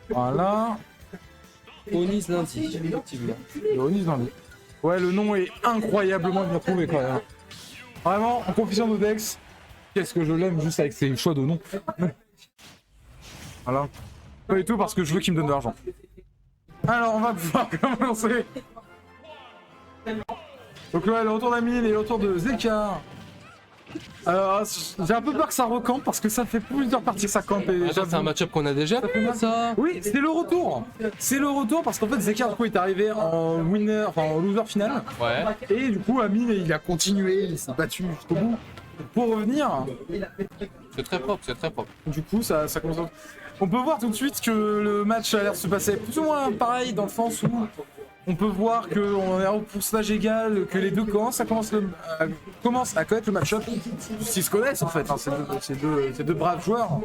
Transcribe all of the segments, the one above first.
Voilà. Onis lundi, effectivement. Le Onis lundi. Ouais, le nom est incroyablement bien trouvé quand même. Vraiment, en confession de Dex, qu'est-ce que je l'aime juste avec ses choix de nom. Voilà. Pas du tout parce que je veux qu'il me donne de l'argent. Alors, on va pouvoir commencer. Donc là, le retour d'Amine et le retour de Zekar. Alors, j'ai un peu peur que ça recampe parce que ça fait plusieurs parties que ça campe. Et Attends, c'est un match-up qu'on a déjà fait, ça. oui, c'est le retour. C'est le retour parce qu'en fait, Zekar du coup est arrivé en winner, enfin en loser final. Ouais. Et du coup, Amine, il a continué, il s'est battu jusqu'au bout pour revenir. C'est très propre, c'est très propre. Du coup, ça commence à... On peut voir tout de suite que le match a l'air de se passer plus ou moins pareil dans le sens où on peut voir qu'on est en pourcentage égal, que les deux camps commencent à connaître le match-up. S'ils se connaissent en fait, hein, ces deux braves joueurs.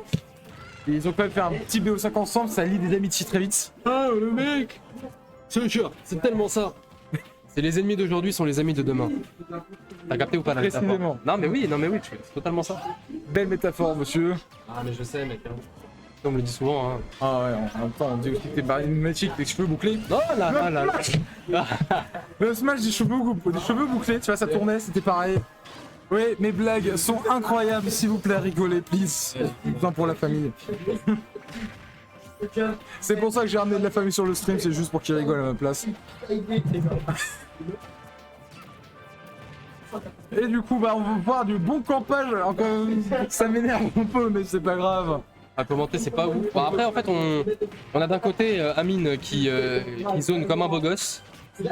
Et ils ont quand même fait un petit BO5 ensemble, ça lie des amitiés très vite. Ah, le mec. C'est tellement ça. C'est les ennemis d'aujourd'hui sont les amis de demain. T'as capté ou pas la métaphore? Précisément. Non mais oui, c'est totalement ça. Belle métaphore, monsieur. Ah mais je sais mec. Hein. On me le dit souvent. Hein. Ah ouais, en même temps, on dit aussi que t'es charismatique, tes cheveux bouclés. Non là. Le smash des cheveux bouclés, tu vois, ça tournait, c'était pareil. Oui, mes blagues sont incroyables, s'il vous plaît, rigolez, please. Besoin pour la famille. C'est pour ça que j'ai ramené de la famille sur le stream, c'est juste pour qu'ils rigolent à ma place. Et du coup, bah, on va voir du bon campage. Encore, ça m'énerve un peu, mais c'est pas grave. À commenter, c'est pas ouf. Bon, après, en fait, on a d'un côté Amine qui zone comme un beau gosse.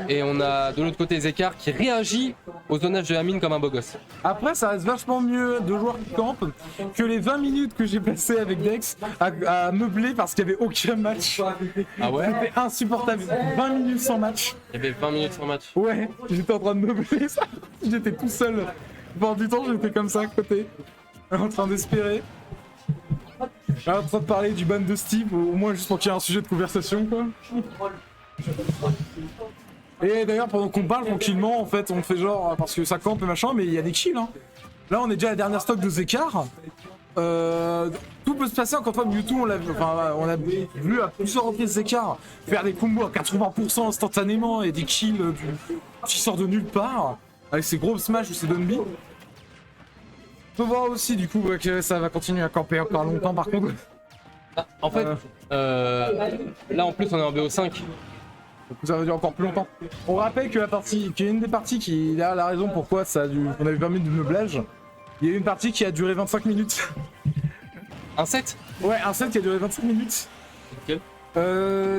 Et on a de l'autre côté Zekar qui réagit au zonage de Amine comme un beau gosse. Après, ça reste vachement mieux de joueurs qui campent que les 20 minutes que j'ai passées avec Dex à meubler parce qu'il n'y avait aucun match. Ah ouais? C'était insupportable. 20 minutes sans match. Il y avait 20 minutes sans match. Ouais, j'étais en train de meubler ça. J'étais tout seul. Pendant du temps, j'étais comme ça à côté, en train d'espérer. En train de parler du ban de Steve, au moins juste pour qu'il y ait un sujet de conversation, quoi. Et d'ailleurs, pendant qu'on parle tranquillement, en fait, on fait genre, parce que ça campe et machin, mais il y a des kills, hein. Là, on est déjà à la dernière stock de Zekar. Tout peut se passer, encore une fois, Mewtwo, on a vu à plusieurs reprises Zekar faire des combos à 80% instantanément et des kills qui sortent de nulle part, avec ses gros smash ou ses Dunby. On peut voir aussi, du coup, que ça va continuer à camper encore longtemps, par contre. Ah, en fait, là en plus on est en BO5. Ça va durer encore plus longtemps. On rappelle que qu'il y a une des parties qui a la raison pourquoi on avait permis du meublage. Il y a une partie qui a duré 25 minutes. Un set? Ouais, un set qui a duré 25 minutes. Ok.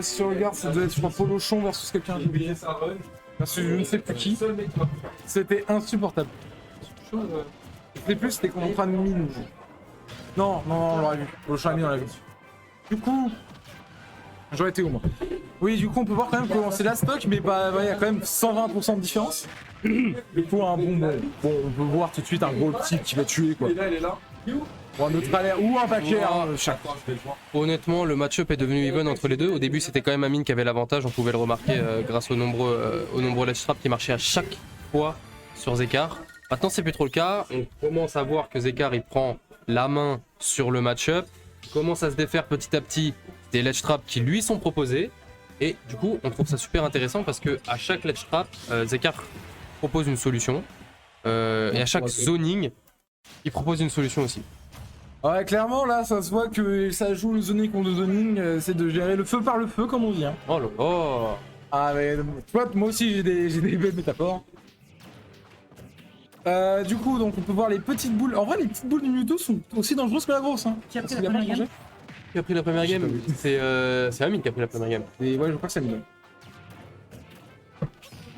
Si tu regardes, ça doit être, je crois, Polochon versus quelqu'un. Versus je ne sais plus qui. C'était insupportable. Je sais plus, c'était contre Mine. Non, on l'aurait vu. Polochon et Mine, on l'a vu. Du coup, j'aurais été où moi? Oui, du coup, on peut voir quand même que c'est la stock, mais bah, il y a quand même 120% de différence. Du coup, un bon, on peut voir tout de suite un gros type qui va tuer, quoi. Ou un autre alerte, ou un backer, chaque fois. Honnêtement, le match-up est devenu even entre les deux. Au début, c'était quand même Amine qui avait l'avantage, on pouvait le remarquer grâce aux nombreux ledge traps qui marchaient à chaque fois sur Zekar. Maintenant, c'est plus trop le cas. On commence à voir que Zekar il prend la main sur le match-up. Il commence à se défaire petit à petit des ledge traps qui lui sont proposés. Et du coup, on trouve ça super intéressant parce que à chaque ledge trap, Zekar propose une solution. Et à chaque zoning, il propose une solution aussi. Ouais, clairement, là, ça se voit que ça joue le zoning contre le zoning, c'est de gérer le feu par le feu, comme on dit. Hein. Oh là là. Ah, mais tu vois, moi aussi, j'ai des belles métaphores. Du coup, donc, on peut voir les petites boules. En vrai, les petites boules du Mewtwo sont aussi dangereuses que la grosse. Hein. Qui a pris la première game? Qui a pris la première game? C'est Amine qui a pris la première game. Et ouais, je crois que c'est Amine.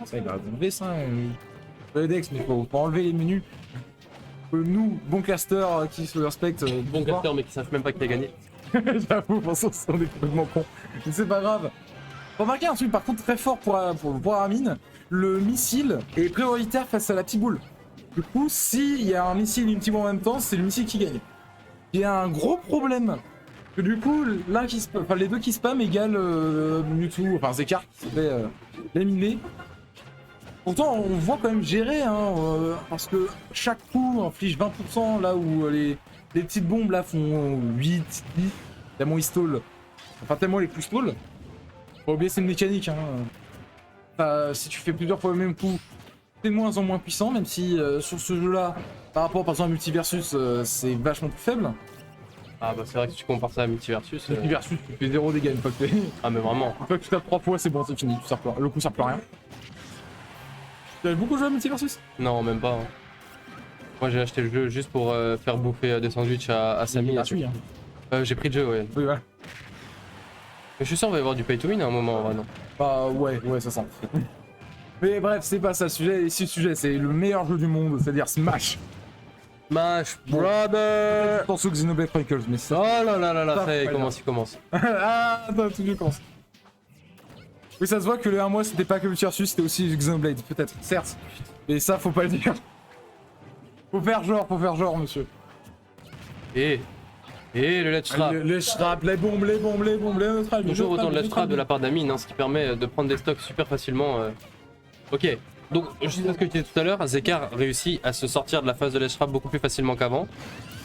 Ça, il va enlever ça. Le Dex, mais faut pas enlever les menus. Nous, bons casters qui se respectent. Bon caster mais qui savent même pas qui a gagné. J'avoue, pour ça, on est complètement cons. Mais c'est pas grave. Remarquez un truc par contre très fort pour Amine, le missile est prioritaire face à la petite boule. Du coup, s'il y a un missile et une petite boule en même temps, c'est le missile qui gagne. Il y a un gros problème. Que du coup, les deux qui spam égale Mewtwo, enfin Zekar qui se fait laminer. Pourtant, on voit quand même gérer, hein, parce que chaque coup inflige 20%, là où les petites bombes là font 8, 10. Il y a mon Istol Enfin, tellement les plus stall. Faut oublier, c'est une mécanique. Hein. Si tu fais plusieurs fois le même coup, t'es de moins en moins puissant, même si sur ce jeu-là, par rapport par exemple à Multiversus, c'est vachement plus faible. Ah bah c'est vrai que si tu compares ça à Multiversus. Multiversus, tu fais 0 dégâts une fois que Ah mais vraiment. une fois que tu tapes 3 fois, c'est bon, c'est fini, le coup sert plus à rien. Tu avais beaucoup joué à Multiversus? Non, même pas. Hein. Moi j'ai acheté le jeu juste pour faire bouffer des sandwichs à Samy. Gratuit, hein. J'ai pris le jeu, ouais. Oui, voilà. Mais je suis sûr qu'il va y avoir du pay to win à un moment, en vrai, non? Bah ouais, ça sent. Mais bref, c'est pas ça le sujet. Ici, le sujet, c'est le meilleur jeu du monde, c'est-à-dire Smash. Smash Brother. Je pense au Xenoblade Chronicles, mais ça. Oh là là là là, ça y est, Ça, il commence. Ah, attends, tout je pense. Oui, ça se voit que le 1 mois, c'était pas que Multiversus, c'était aussi Xenoblade, peut-être, certes. Mais ça, faut pas le dire. Faut faire genre, monsieur. Et le Let's Trap. Les straps, les bombes, neutrales. Toujours autant de Let's Trap de la part d'Amine, hein, ce qui permet de prendre des stocks super facilement. Ok, donc juste ce que tu disais tout à l'heure, Zekar réussit à se sortir de la phase de Let's Trap beaucoup plus facilement qu'avant.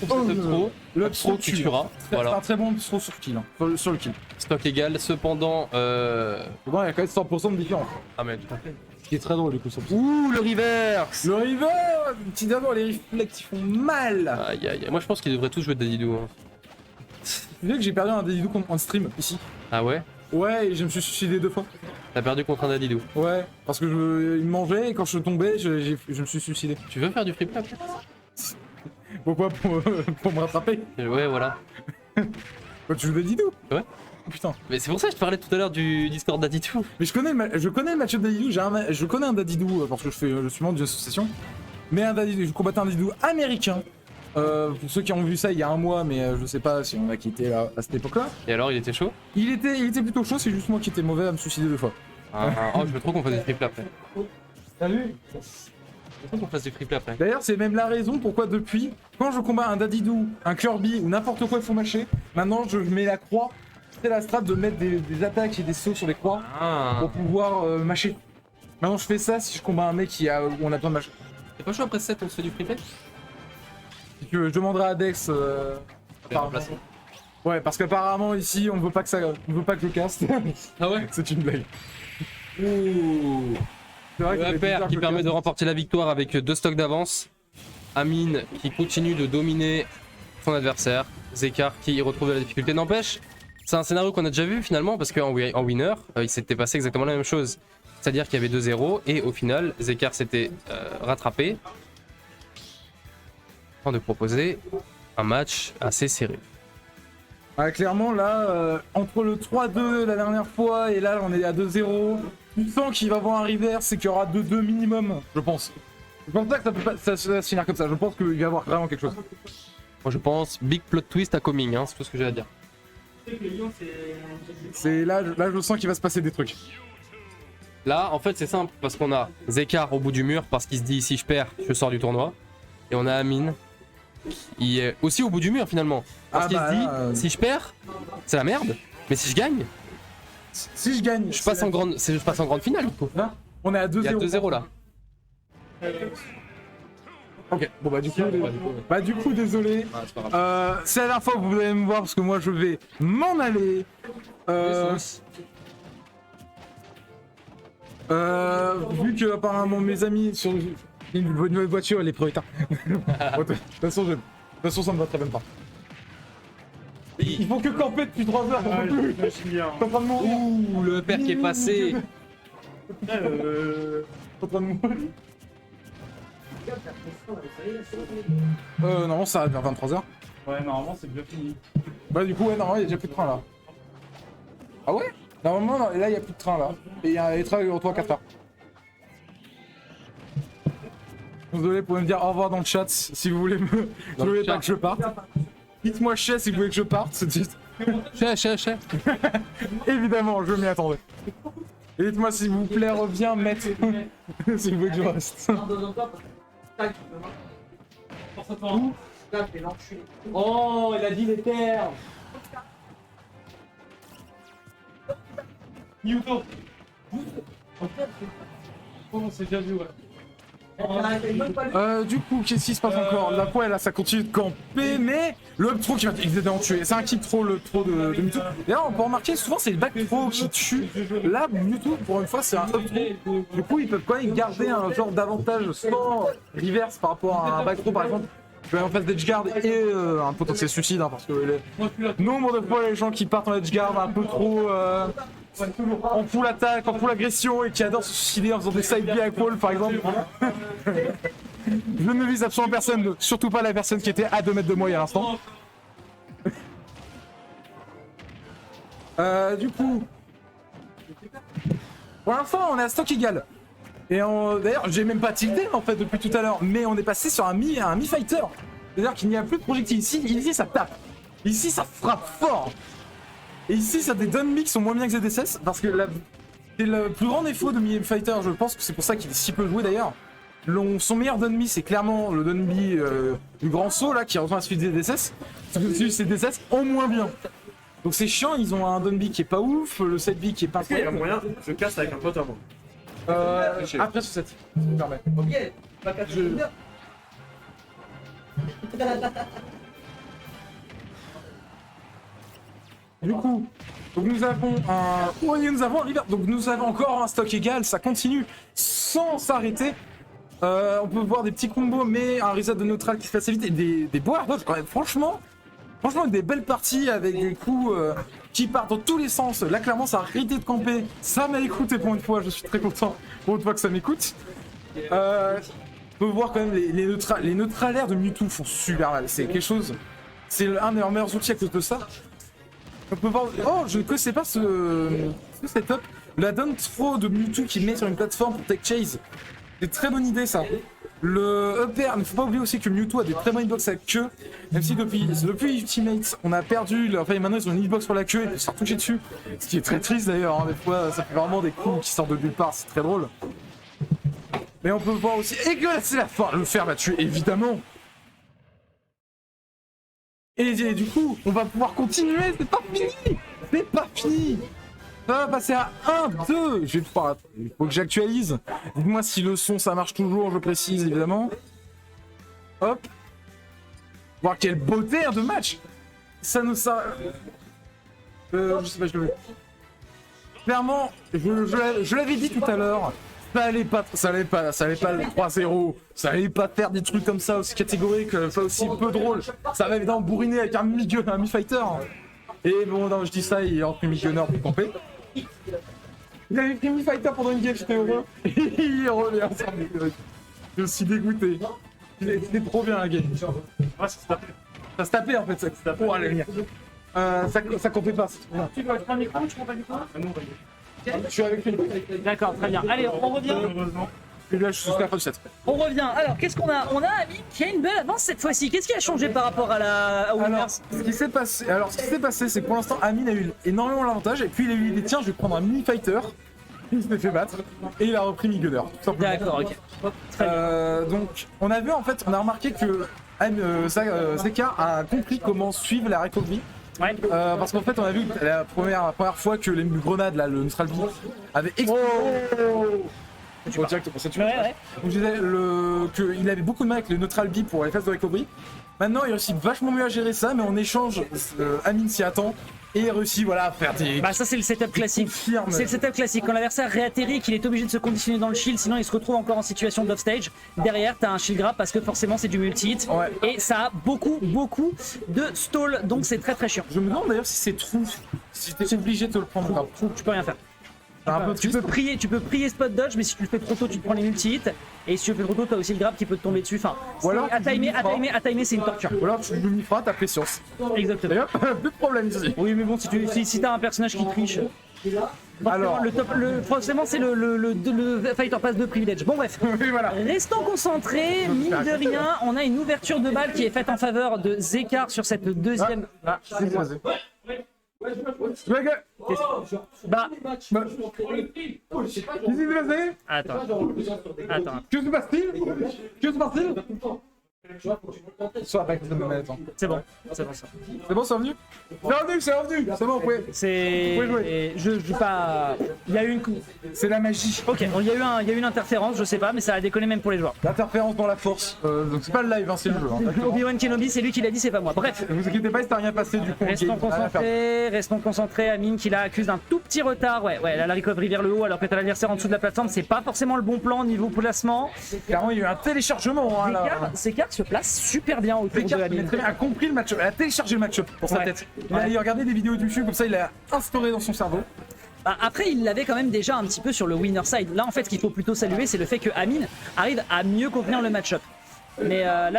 Le trop tu tueras. C'est Voilà. un très bon trop sur kill, hein, sur le kill. Stock égal, cependant. Bon, il y a quand même 100% de différence. Ah mais tout à fait. Ce qui est très drôle du coup, ça. Ouh, le reverse. Le river, petit d'abord, les réflexes qui font mal. Aïe aïe aïe, moi je pense qu'ils devraient tous jouer de Dadidou. Hein. Tu sais que j'ai perdu un Dadidou en stream ici. Ah ouais? Ouais, et je me suis suicidé 2 fois. T'as perdu contre un Dadidou. Ouais, parce que il me mangeait et quand je tombais, je me suis suicidé. Tu veux faire du free play après? Pourquoi pour me rattraper? Ouais, voilà. Quoi, tu joues Dadidou? Ouais. Oh, putain. Mais c'est pour ça que je parlais tout à l'heure du Discord Dadidou. Mais je connais le match-up Dadidou, je connais un Dadidou parce que je suis membre d'une association. Mais un Dadidou, je combattais un Dadidou américain. Pour ceux qui ont vu ça il y a un mois, mais je sais pas si on a quitté là à cette époque-là. Et alors, il était chaud? Il était plutôt chaud, c'est juste moi qui étais mauvais à me suicider 2 fois. Oh, je veux trop qu'on fasse du free play après. T'as vu? Je veux trop qu'on fasse du free play après. D'ailleurs, c'est même la raison pourquoi depuis, quand je combats un Dadidou, un Kirby ou n'importe quoi il faut mâcher, maintenant je mets la croix. C'est la strat de mettre des attaques et des sauts sur les croix pour pouvoir mâcher. Maintenant je fais ça si je combats un mec où on a besoin de mâcher. T'es pas chaud après 7 on se fait du free play? Si tu veux, je demanderai à Dex. Ouais, parce qu'apparemment ici on veut pas que je caste. Ah ouais? C'est une blague. Ouh. C'est vrai Le qu'il repère bizarre qui que permet caste. de remporter la victoire avec 2 stocks d'avance. Amine qui continue de dominer son adversaire. Zekar qui retrouve de la difficulté. N'empêche, c'est un scénario qu'on a déjà vu finalement parce qu'en winner, il s'était passé exactement la même chose. C'est-à-dire qu'il y avait 2-0 et au final, Zekar s'était rattrapé afin de proposer un match assez serré. Ah, clairement là, entre le 3-2 la dernière fois et là on est à 2-0, tu sens qu'il va y avoir un reverse et qu'il y aura 2-2 minimum, je pense. Je pense pas que ça va se finir comme ça, je pense qu'il va y avoir vraiment quelque chose. Moi je pense big plot twist à coming, hein, c'est tout ce que j'ai à dire. C'est là je sens qu'il va se passer des trucs. Là en fait c'est simple parce qu'on a Zekar au bout du mur parce qu'il se dit si je perds je sors du tournoi. Et on a Amine qui est aussi au bout du mur finalement. Parce qu'il se dit si je perds c'est la merde, mais si je gagne, si je gagne, je passe en grande finale du coup. Là, on est à 2-0. Il y a 2-0 là. Ok, bon du coup désolé. C'est la dernière fois que vous allez me voir parce que moi je vais m'en aller. Vu que apparemment mes amis sur une nouvelle voiture, elle est prioritaire. De toute façon, ça me va très bien pas. Ils font que camper depuis 3 heures. Je suis en train de mourir. Ouh, le père qui est passé. En train de mourir. Non, ça arrive vers 23h. Ouais, normalement c'est bien fini. Bah du coup, ouais, normalement il y a déjà plus de train là. Ah ouais? Normalement, non, là il y a plus de train là. Et il y a les trains qui retournent à 4h. Désolé pour me dire au revoir dans le chat si vous voulez me. Si vous voulez pas que je parte. Dites-moi chais si vous voulez que je parte. Chais. Évidemment, je m'y attendais. Et dites-moi s'il vous plaît, reviens, maître. Si vous voulez que je reste. Oh, il a dit les terres. Yuto. Oh non, c'est déjà vu, ouais. Du coup, qu'est-ce qui se passe encore? La poêle, là, ça continue de camper, mais le up throw qui va évidemment tuer. C'est un kick throw, le throw de Mewtwo. D'ailleurs, on peut remarquer, souvent, c'est le back throw qui tue. Là, Mewtwo, pour une fois, c'est un up throw. Du coup, ils peuvent quand même garder un genre d'avantage sans reverse par rapport à un back throw, par exemple. En face d'edgeguard et un potentiel suicide, hein, parce que le nombre de fois les gens qui partent en edgeguard un peu trop en full attaque, en full agression et qui adorent se suicider en faisant des side B à wall par exemple. Je ne vise absolument personne, surtout pas la personne qui était à 2 mètres de moi il y a l'instant. Du coup, pour l'instant on est à stock égal. Et d'ailleurs, j'ai même pas tilté en fait depuis tout à l'heure, mais on est passé sur un mi-fighter. C'est-à-dire qu'il n'y a plus de projectiles. Ici, ça tape. Ici, ça frappe fort. Et ici, ça des dun qui sont moins bien que ZSS, parce que c'est le plus grand défaut de mi-fighter, je pense que c'est pour ça qu'il est si peu joué d'ailleurs. Son meilleur dun c'est clairement le dun du grand saut là, qui rejoint celui de ZSS. Parce que celui de ZSS en moins bien. Donc c'est chiant, ils ont un dun qui est pas ouf, le set B qui est pas Est-ce qu'il y a moyen je casse avec un pote avant? Après sur 7, ça me permet. Ok, pas qu'à Du coup, donc nous avons un... Oui, nous avons un river. Donc nous avons encore un stock égal, ça continue sans s'arrêter. On peut voir des petits combos, mais un reset de neutral qui se fait assez vite et des beaux hard dodge quand même. Franchement, des belles parties avec des coups qui partent dans tous les sens. Là, clairement, ça a arrêté de camper. Ça m'a écouté pour une fois, je suis très content pour une fois que ça m'écoute. On peut voir quand même les neutralaires de Mewtwo font super mal. C'est quelque chose. C'est un des meilleurs outils à cause de ça. On peut voir. Oh, je ne sais pas ce setup. La down throw de Mewtwo qui met sur une plateforme pour tech chase. C'est une très bonne idée ça. Le up air, il ne faut pas oublier aussi que Mewtwo a des très bonnes hitbox à queue. Même si depuis Ultimate, on a perdu. Enfin, maintenant ils ont une hitbox sur la queue et ils se retoucher dessus. Ce qui est très triste d'ailleurs. Hein. Des fois, ça fait vraiment des coups qui sortent de nulle part. C'est très drôle. Mais on peut voir aussi. Et que là, c'est la fin. Le fer va tuer évidemment. Et du coup, on va pouvoir continuer, c'est pas fini. C'est pas fini. Ça va passer à 1, 2. Je vais pouvoir... Il faut que j'actualise. Dites-moi si le son, ça marche toujours, je précise, évidemment. Hop. Voir quelle beauté de match. Ça nous... Ça... je sais pas, je le veux. Clairement, je l'avais dit tout à l'heure. Ça allait pas le 3-0, ça allait pas faire des trucs comme ça aussi catégoriques, pas aussi peu drôle. Ça va évidemment bourriner avec un mi-fighter. Et bon, non, je dis ça, il est entre mi-gunner pour camper. Il avait pris mi-fighter pendant une game, j'étais heureux. Il revient, je suis dégoûté. C'était trop bien la game. Ouais, ça se tapait. Ça se tapait en fait, ça se tapait. Oh, allez, ça comptait pas. Tu veux prendre un micro, tu prends pas le micro? Je suis avec lui. D'accord, très bien. Allez, on revient. Heureusement. Et là, je suis jusqu'à la fin du set. On revient. Alors, qu'est-ce qu'on a? On a Amine qui a une belle avance cette fois-ci. Qu'est-ce qui a changé par rapport à Winners? Alors, ce qui s'est passé, c'est que pour l'instant, Amine a eu énormément l'avantage. Et puis, il a eu dit tiens, je vais prendre un mini-fighter. Il s'est fait battre. Et il a repris mi-gunner. D'accord, ok. Très bien. Donc, on a vu en fait, on a remarqué que Zeka a compris comment suivre la recovery. Ouais. Parce qu'en fait, on a vu la première fois que les grenades, là, le neutral B, avait explosé. Tu vois direct pour ça, tu vois. Ouais. Donc, je disais qu'il avait beaucoup de mal avec le neutral B pour les phases de recovery. Maintenant, il réussit vachement mieux à gérer ça, mais en échange, Amine s'y attend et il réussit voilà, à faire des. Bah, ça, c'est le setup classique. C'est le setup classique. Quand l'adversaire réatterrit, qu'il est obligé de se conditionner dans le shield, sinon il se retrouve encore en situation d'offstage. Derrière, t'as un shield grab parce que forcément, c'est du multi-hit. Ouais. Et ça a beaucoup de stall, donc c'est très chiant. Je me demande d'ailleurs si c'est true, si t'es obligé de te le prendre. Grave. Tu peux rien faire. C'est un peu Tu triste. peux prier spot dodge, mais si tu le fais trop tôt, tu te prends les multi-hits. Et si tu le fais trop tôt, t'as aussi le grab qui peut te tomber dessus. Enfin, Ou alors, à timer, c'est une torture. Ou alors tu lui mifras ta patience. Exactement. D'ailleurs, plus de problème ici. Oui, mais bon, si t'as un personnage qui triche. Alors. Forcément, c'est le fighter pass de privilège. Bon, bref. Oui, voilà. Restons concentrés, mine de rien, on a une ouverture de balle qui est faite en faveur de Zekar sur cette deuxième. Ah, c'est croisé. Bah, Qu'est-ce qui s'est passé? attends. Que se passe-t-il? Que se passe-t-il? Soit avec de manette. C'est bon, c'est bon ça. C'est bon, c'est revenu? C'est revenu. C'est bon, vous pouvez. C'est. Vous pouvez jouer. et je joue pas. Il y a eu une. C'est la magie. Ok, bon, il y a eu une interférence, je sais pas, mais ça a déconné même pour les joueurs. L'interférence dans la force. Donc c'est pas le live, hein, c'est le jeu. Hein, Obi-Wan Kenobi, c'est lui qui l'a dit, c'est pas moi. Bref. ne vous inquiétez pas, il s'est rien passé du coup. Restons concentrés. Amine qui la accuse d'un tout petit retard. Ouais, là, la recovery vers le haut alors que t'as l'adversaire en dessous de la plateforme. C'est pas forcément le bon plan niveau placement. Clairement, il y a eu un téléchargement. Hein, Zekar se place super bien autour de Amine. A compris le match-up, elle a téléchargé le match-up pour sa tête. Il a regardé des vidéos YouTube, comme ça il l'a instauré dans son cerveau. Après, il l'avait quand même déjà un petit peu sur le winner side. Là, en fait, ce qu'il faut plutôt saluer, c'est le fait que Amine arrive à mieux contenir le match-up. Mais là,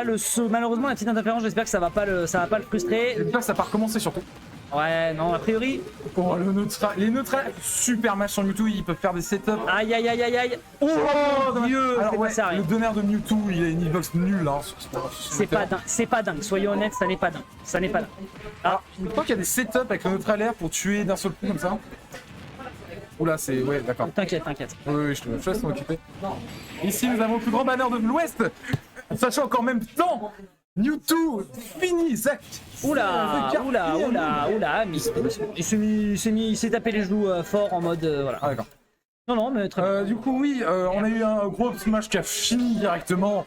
malheureusement, la petite interférence, j'espère que ça va pas le frustrer. J'espère que ça va recommencer surtout. Ouais, non, a priori. Oh, les neutrales, super match sur Mewtwo, ils peuvent faire des setups. Aïe. Oh, Dieu, alors, ouais, le donneur de Mewtwo, il a une hitbox nulle. Hein, c'est pas dingue, soyons honnêtes, ça n'est pas dingue. Alors, je crois qu'il y a des setups avec le neutralaire pour tuer d'un seul coup comme ça. Oula, c'est. Ouais, d'accord. T'inquiète. Oui, je te laisse m'en occuper. Ici, nous avons le plus grand banner de l'Ouest, sachant qu'en même temps, Mewtwo finit, Zach. Oula, mais il s'est tapé les genoux fort en mode voilà. Ah d'accord. Non, mais très bien. Du coup, oui, on a eu un gros smash qui a fini directement.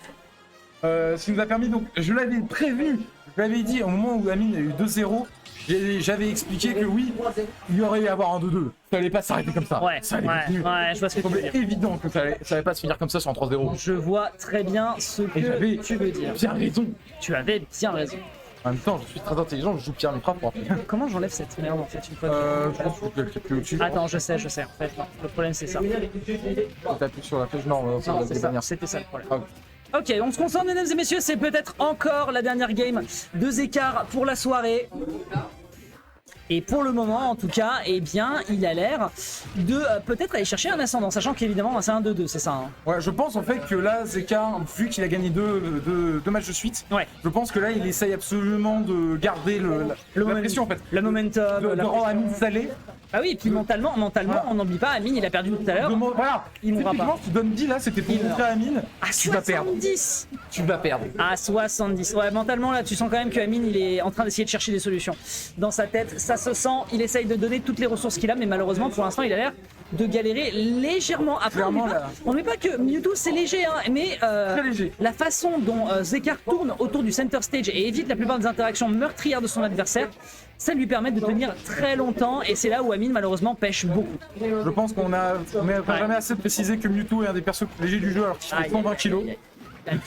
Ce qui nous a permis, donc, je l'avais prévu, je l'avais dit au moment où Amine a eu 2-0. J'avais expliqué que oui, il y aurait eu à avoir un 2-2. Ça allait pas s'arrêter comme ça. Ouais, ça allait continuer. je vois ce que tu veux dire. C'est évident que ça allait pas se finir comme ça sur un 3-0. Je vois très bien ce que tu veux dire. Bien raison. Tu avais bien raison. En même temps, je suis très intelligent, je joue Pierre Mitra pour appeler. Comment j'enlève cette merde en fait une fois Je pense que je vais le plus au-dessus. Attends, je sais. En fait, non. Le problème c'est ça. T'appuies sur la flèche, non, C'est ça. ça. C'était ça le problème. Ah, Ok, on se concentre mesdames et messieurs, c'est peut-être encore la dernière game de Zekar pour la soirée. Et pour le moment, en tout cas, eh bien, il a l'air de peut-être aller chercher un ascendant, sachant qu'évidemment, c'est un 2-2, c'est ça. Hein. Ouais, je pense en fait que là, Zekar, vu qu'il a gagné deux matchs de suite, Ouais. je pense que là, il essaye absolument de garder la pression en fait. Le momentum, De rendre Amine salé. Ah oui, et puis mentalement, Voilà. on n'oublie pas, Amine, il a perdu tout à l'heure. Voilà, Il mourra typiquement, tu donnes 10 là, c'était pour montrer à Amine, À tu vas perdre. 70. Tu vas perdre. À 70. Ouais, mentalement, là, tu sens quand même que Amine, il est en train d'essayer de chercher des solutions. Dans sa tête, ça se sent, il essaye de donner toutes les ressources qu'il a, mais malheureusement, pour l'instant, il a l'air de galérer légèrement. Après, Clairement, on n'oublie pas que Mewtwo, c'est léger, hein, mais Très léger. la façon dont Zekar tourne autour du center stage et évite la plupart des interactions meurtrières de son adversaire, ça lui permet de tenir très longtemps, et c'est là où Amine, malheureusement, pêche beaucoup. Je pense qu'on n'a jamais assez précisé que Mewtwo est un des persos légers du jeu alors qu'il fait 120 kg. La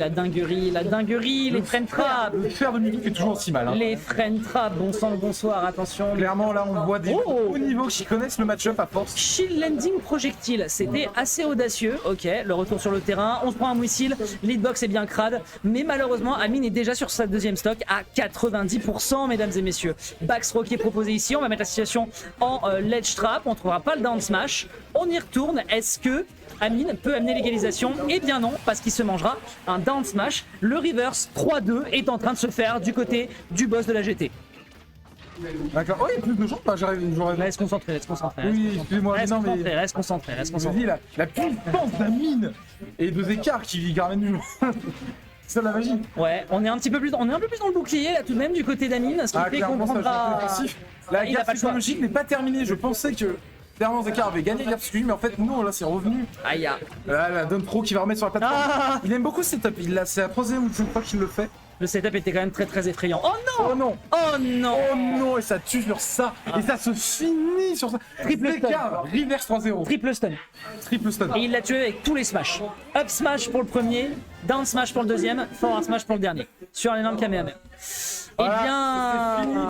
dinguerie, les frame traps. Le fer de Mewtwo qui est toujours aussi mal. Hein. Les frame traps, bon sang le bonsoir, attention. Clairement, là, on voit des hauts niveaux qui connaissent le match-up à force. Shield landing projectile, c'était assez audacieux. Ok, le retour sur le terrain, on se prend un missile, l'hitbox est bien crade, mais malheureusement, Amine est déjà sur sa deuxième stock à 90%, mesdames et messieurs. Backstroke est proposé ici, on va mettre la situation en ledge trap, on ne trouvera pas le down smash. On y retourne, est-ce que Amine peut amener l'égalisation? Eh bien non, parce qu'il se mangera un down smash. Le reverse 3-2 est en train de se faire du côté du boss de la GT. D'accord. Oh, il y a plus de gens. J'aurais. Reste concentré. Oui, excusez-moi. Reste Non, mais concentré. je me dis la puissance d'Amine et de Zekar qui ramène du. C'est ça la magie. Ouais, on est un peu plus dans le bouclier là tout de même du côté d'Amine, ce qui fait qu'on clairement, ça prendra. joue défensif. La Il a guerre pas le choix. psychologique n'est pas terminée. Je pensais que clairement Zekar avait gagné la guerre psychologique, mais en fait non, là c'est revenu. Aïe. Là, la Don Pro qui va remettre sur la plateforme. Ah, Il aime beaucoup ce setup. C'est la troisième ou je crois qu'il le fait. le setup était quand même très effrayant. Oh non. Oh non. Oh non. Oh non, et ça tue sur ça. Et ça se finit sur ça. Triple Zekar, reverse 3-0. Triple stun. Triple stun. Et il l'a tué avec tous les smash. Up smash pour le premier, down smash pour le deuxième, forward smash pour le dernier. Sur un énorme Kamehameha. Eh Voilà, bien. c'est fini.